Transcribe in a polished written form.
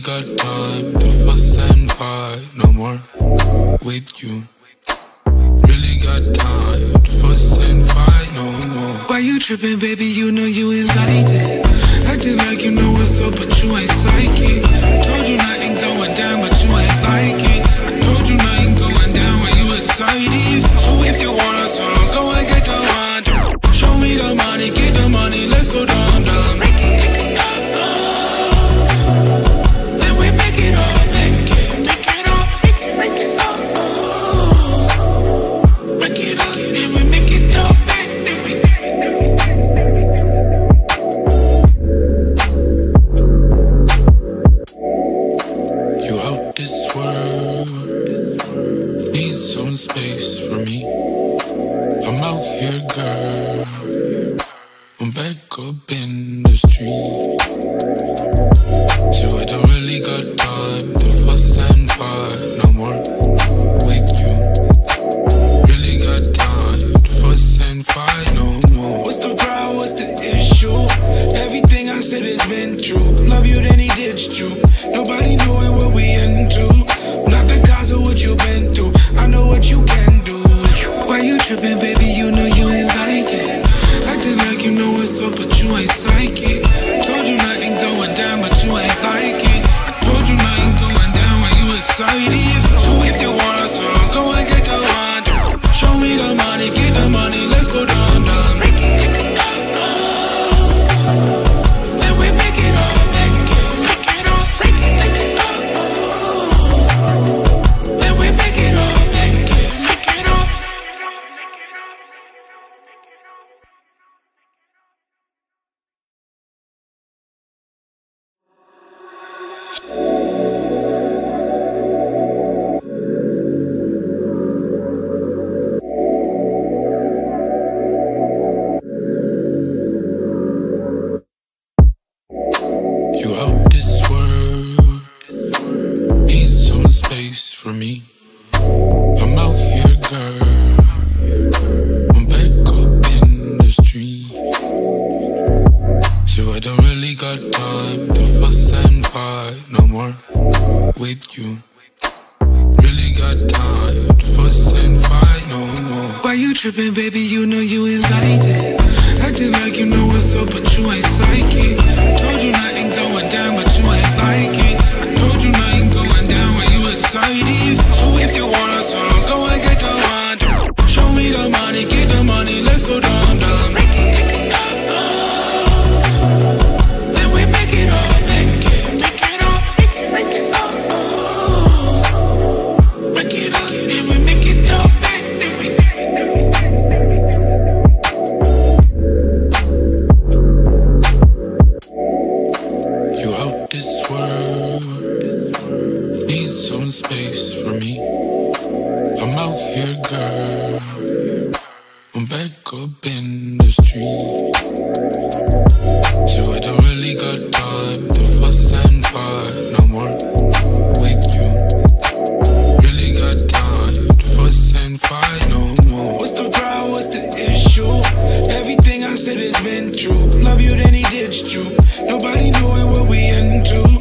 got time to fuss and fight no more with you. Really got time to fuss and fight no more. Why you tripping, baby? You know you ain't got it. Acting like you know what's up, but you ain't psychic. Told you nothing going down, but you ain't like it. I told you nothing going down when you excited. So if you want a song, go and get the one. Show me the money, get the money, let's go down, down. Make it up. And we make it up, make it up, make it up. Make it up, and we make it up, You out this world, need some space for me. I'm out here, girl, I'm back up in the street. So I don't really got time to fuss and fight no more with you. Really got time to fuss and fight no more. What's the problem, what's the issue? Everything I said has been true. Love you, then he ditched you. Nobody knowing what we into. Not the cause of what you've been through. I know what you can do. Why you tripping, baby? You know you ain't like it. Acting like you know what's up, but you ain't psychic. Told you nothing going down, but you ain't like it. I told you nothing going down when you excited. So if you want a song, go and get the one. Show me the money, get the money, let's go down, down. Make it up. And we make it up, make it up, make it up. And we make it up, make it up. You out this world, need some space for me. I'm out here, girl, I'm back up in the street. So I don't really got time to fuss and fight no more with you. Really got time to fuss and fight no more. Why you tripping, baby? You know you ain't got it. Acting like you know what's up, but you ain't psychic. Told you nothing going down, but you ain't like it. I told you nothing going down when you excited. So if you want a song, go and get the one. Show me the money, get the money, let's go down, down. Make it up. And we make it up, make it up, make it up. Make it up, and we make it up, You out this world, need some space for me. I'm out here, girl, I'm back up in the street. So I don't really got time to fuss and fight no more with you. Really got time to fuss and fight no more. What's the problem, what's the issue? Everything I said has been true. Love you, then he ditched you. Nobody knowing what we into.